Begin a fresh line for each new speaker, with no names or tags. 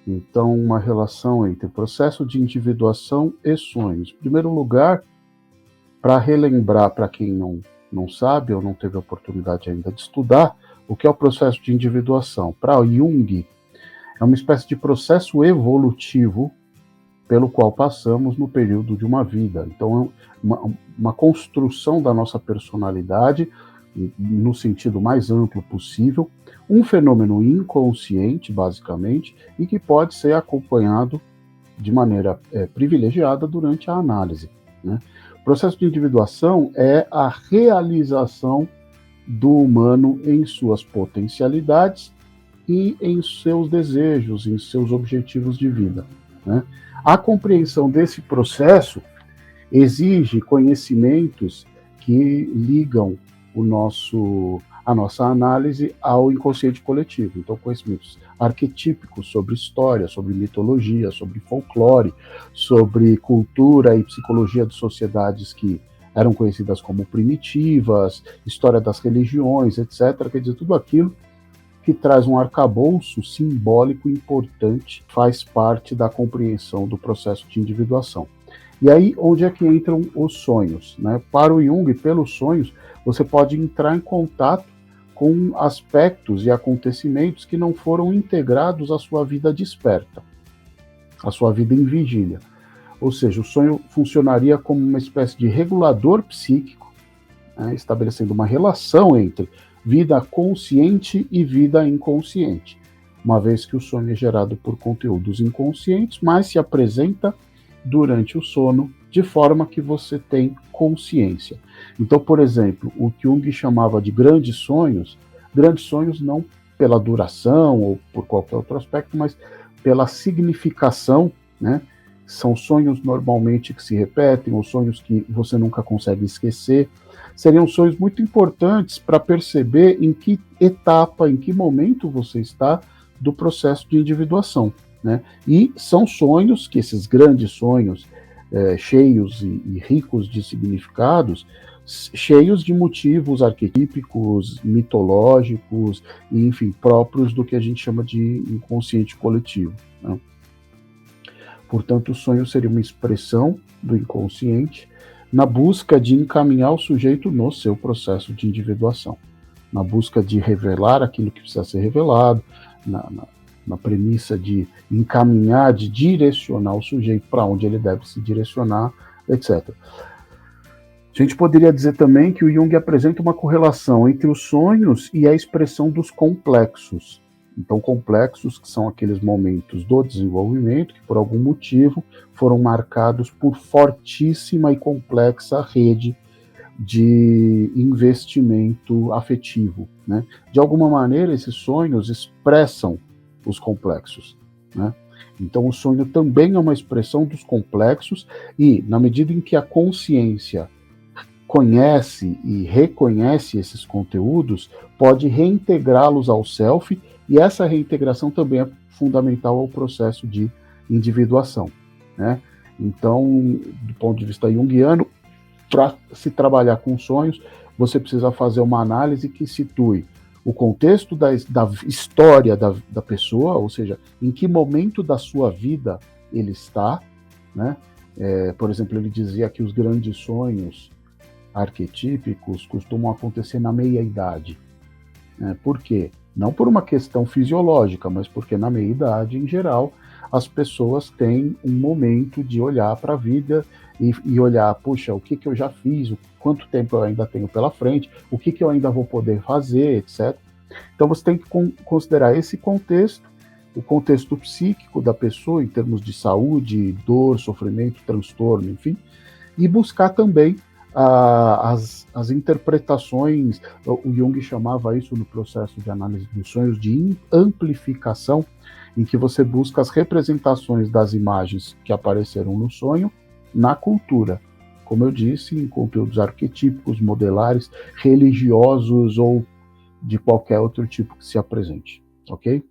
Então, uma relação entre processo de individuação e sonhos. Em primeiro lugar, para relembrar para quem não sabe ou não teve a oportunidade ainda de estudar, o que é o processo de individuação. Para Jung, é uma espécie de processo evolutivo pelo qual passamos no período de uma vida. Então, é uma construção da nossa personalidade no sentido mais amplo possível, um fenômeno inconsciente, basicamente, e que pode ser acompanhado de maneira privilegiada durante a análise, né? O processo de individuação é a realização do humano em suas potencialidades e em seus desejos, em seus objetivos de vida, né? A compreensão desse processo exige conhecimentos que ligam a nossa análise ao inconsciente coletivo. Então, conhecimentos arquetípicos sobre história, sobre mitologia, sobre folclore, sobre cultura e psicologia de sociedades que eram conhecidas como primitivas, história das religiões, etc. Quer dizer, tudo aquilo que traz um arcabouço simbólico importante, faz parte da compreensão do processo de individuação. E aí, onde é que entram os sonhos, né? Para o Jung, pelos sonhos, você pode entrar em contato com aspectos e acontecimentos que não foram integrados à sua vida desperta, à sua vida em vigília. Ou seja, o sonho funcionaria como uma espécie de regulador psíquico, né, estabelecendo uma relação entre vida consciente e vida inconsciente, uma vez que o sonho é gerado por conteúdos inconscientes, mas se apresenta durante o sono de forma que você tem consciência. Então, por exemplo, o que Jung chamava de grandes sonhos não pela duração ou por qualquer outro aspecto, mas pela significação, né? São sonhos normalmente que se repetem, ou sonhos que você nunca consegue esquecer. Seriam sonhos muito importantes para perceber em que etapa, em que momento você está do processo de individuação, né? E são sonhos que esses grandes sonhos, cheios e ricos de significados, cheios de motivos arquetípicos, mitológicos, e, enfim, próprios do que a gente chama de inconsciente coletivo, né? Portanto, o sonho seria uma expressão do inconsciente na busca de encaminhar o sujeito no seu processo de individuação, na busca de revelar aquilo que precisa ser revelado, na premissa de encaminhar, de direcionar o sujeito para onde ele deve se direcionar, etc. A gente poderia dizer também que o Jung apresenta uma correlação entre os sonhos e a expressão dos complexos. Então, complexos que são aqueles momentos do desenvolvimento que, por algum motivo, foram marcados por fortíssima e complexa rede de investimento afetivo, né? De alguma maneira, esses sonhos expressam os complexos, né? Então, o sonho também é uma expressão dos complexos e, na medida em que a consciência conhece e reconhece esses conteúdos, pode reintegrá-los ao self, e essa reintegração também é fundamental ao processo de individuação, né? Então, do ponto de vista junguiano, para se trabalhar com sonhos, você precisa fazer uma análise que situe o contexto da história da pessoa, ou seja, em que momento da sua vida ele está, né? Por exemplo, ele dizia que os grandes sonhos arquetípicos costumam acontecer na meia-idade. Por quê? Não por uma questão fisiológica, mas porque na meia-idade, em geral, as pessoas têm um momento de olhar para a vida e olhar, puxa, o que eu já fiz, quanto tempo eu ainda tenho pela frente, o que eu ainda vou poder fazer, etc. Então você tem que considerar esse contexto, o contexto psíquico da pessoa em termos de saúde, dor, sofrimento, transtorno, enfim, e buscar também as interpretações. O Jung chamava isso no processo de análise dos sonhos de amplificação, em que você busca as representações das imagens que apareceram no sonho na cultura, como eu disse, em conteúdos arquetípicos, modelares, religiosos ou de qualquer outro tipo que se apresente, ok?